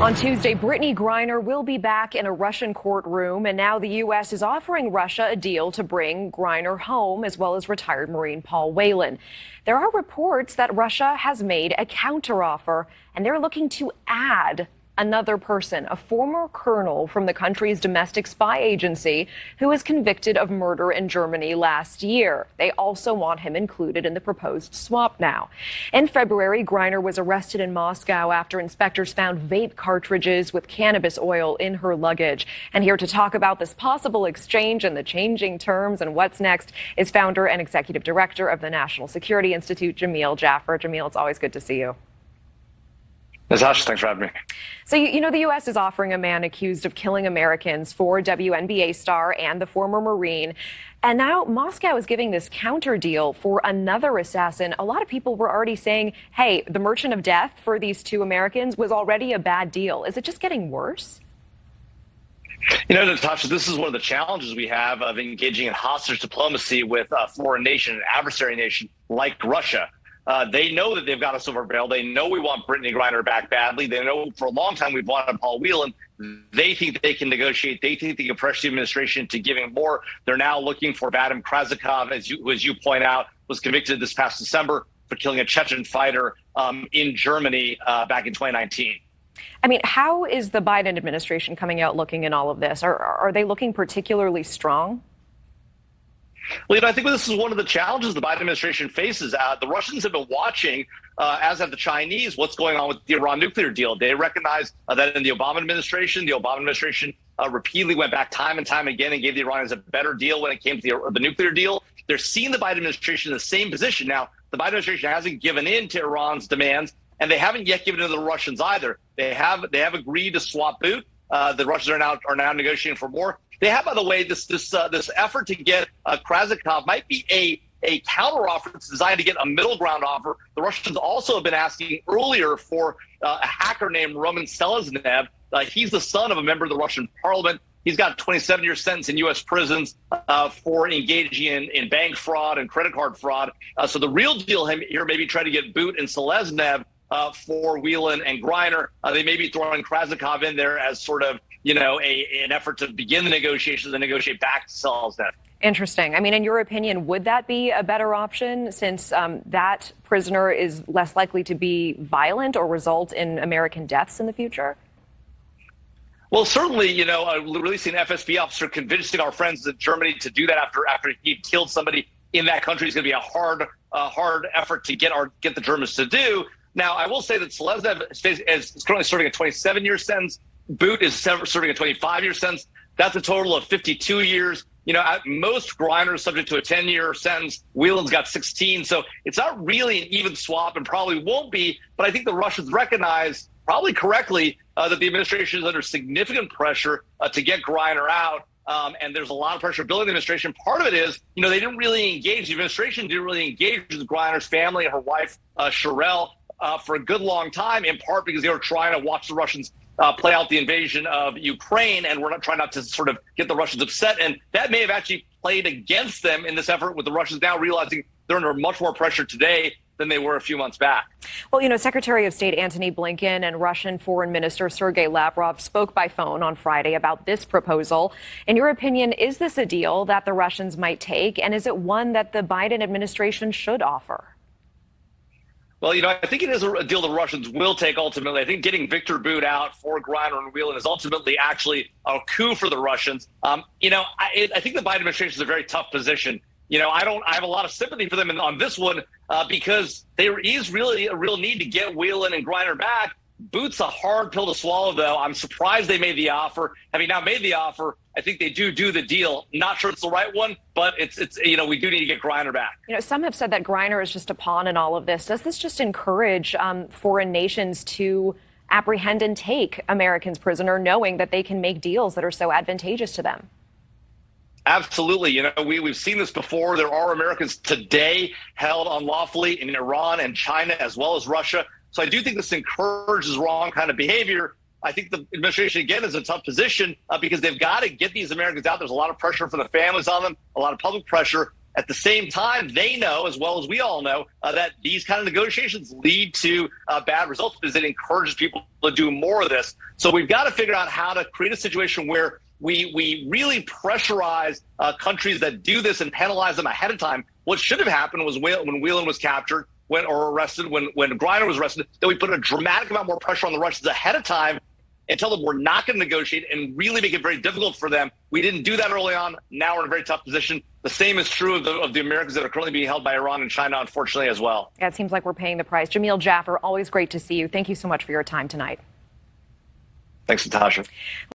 On Tuesday, Brittany Griner will be back in a Russian courtroom, and now the U.S. is offering Russia a deal to bring Griner home, as well as retired Marine Paul Whelan. There are reports that Russia has made a counteroffer, and they're looking to add another person, a former colonel from the country's domestic spy agency who was convicted of murder in Germany last year. They also want him included in the proposed swap now. In February, Griner was arrested in Moscow after inspectors found vape cartridges with cannabis oil in her luggage. And here to talk about this possible exchange and the changing terms and what's next is founder and executive director of the National Security Institute, Jamil Jaffer. Jamil, it's always good to see you. Natasha, thanks for having me. So, you know, the U.S. is offering a man accused of killing Americans for WNBA star and the former Marine. And now Moscow is giving this counter deal for another assassin. A lot of people were already saying, hey, the merchant of death for these two Americans was already a bad deal. Is it just getting worse? You know, Natasha, this is one of the challenges we have of engaging in hostage diplomacy with a foreign nation, an adversary nation like Russia. They know that they've got us over bail. They know we want Brittany Griner back badly. They know for a long time we've wanted Paul Whelan. They think they can negotiate. They think they can pressure the administration to giving more. They're now looking for Vadim Krazikov, as you point out, was convicted this past December for killing a Chechen fighter in Germany back in 2019. I mean, how is the Biden administration coming out looking in all of this? Are they looking particularly strong? Well, you know, I think this is one of the challenges the Biden administration faces. The Russians have been watching, as have the Chinese, what's going on with the Iran nuclear deal. They recognize that in the Obama administration repeatedly went back time and time again and gave the Iranians a better deal when it came to the nuclear deal. They're seeing the Biden administration in the same position. Now, the Biden administration hasn't given in to Iran's demands, and they haven't yet given in to the Russians either. They have agreed to swap boot. The Russians are now negotiating for more. They have, by the way, this effort to get Krazikov might be a counteroffer that's designed to get a middle ground offer. The Russians also have been asking earlier for a hacker named Roman Seleznev. He's the son of a member of the Russian parliament. He's got a 27-year sentence in U.S. prisons for engaging in bank fraud and credit card fraud. So the real deal here may be trying to get Boot and Seleznev for Whelan and Griner. They may be throwing Krazikov in there as sort of, you know, an effort to begin the negotiations and negotiate back to Seleznev. Interesting. I mean, in your opinion, would that be a better option since that prisoner is less likely to be violent or result in American deaths in the future? Well, certainly, you know, releasing an FSB officer, convincing our friends in Germany to do that after he killed somebody in that country is going to be a hard effort to get the Germans to do. Now, I will say that Seleznev is currently serving a 27-year sentence. Boot is serving a 25-year sentence. That's a total of 52 years. You know, at most, Griner is subject to a 10-year sentence. Whelan's got 16. So it's not really an even swap and probably won't be. But I think the Russians recognize, probably correctly, that the administration is under significant pressure to get Griner out. And there's a lot of pressure building the administration. Part of it is, you know, they didn't really engage. The administration didn't really engage with Griner's family and her wife, Sherelle, for a good long time, in part because they were trying to watch the Russians play out the invasion of Ukraine, and we're not trying not to sort of get the Russians upset. And that may have actually played against them in this effort, with the Russians now realizing they're under much more pressure today than they were a few months back. Well, you know, Secretary of State Antony Blinken and Russian Foreign Minister Sergei Lavrov spoke by phone on Friday about this proposal. In your opinion, is this a deal that the Russians might take, and is it one that the Biden administration should offer? Well, you know, I think it is a deal the Russians will take ultimately. I think getting Victor Bout out for Griner and Whelan is ultimately actually a coup for the Russians. You know, I think the Biden administration is a very tough position. You know, I have a lot of sympathy for them on this one because there is really a real need to get Whelan and Griner back. Boot's a hard pill to swallow, though. I'm surprised they made the offer. Having now made the offer, I think they do the deal. Not sure it's the right one, but it's you know, we do need to get Griner back. You know, some have said that Griner is just a pawn in all of this. Does this just encourage foreign nations to apprehend and take Americans prisoner, knowing that they can make deals that are so advantageous to them? Absolutely. You know, we've seen this before. There are Americans today held unlawfully in Iran and China, as well as Russia. So I do think this encourages wrong kind of behavior. I think the administration, again, is in a tough position because they've got to get these Americans out. There's a lot of pressure for the families on them, a lot of public pressure. At the same time, they know, as well as we all know, that these kind of negotiations lead to bad results because it encourages people to do more of this. So we've got to figure out how to create a situation where we really pressurize countries that do this and penalize them ahead of time. What should have happened was when Whelan was captured or arrested, when Griner was arrested, that we put a dramatic amount more pressure on the Russians ahead of time and tell them we're not going to negotiate and really make it very difficult for them. We didn't do that early on. Now we're in a very tough position. The same is true of the Americans that are currently being held by Iran and China, unfortunately, as well. Yeah, it seems like we're paying the price. Jamil, Jaffer, always great to see you. Thank you so much for your time tonight. Thanks, Natasha.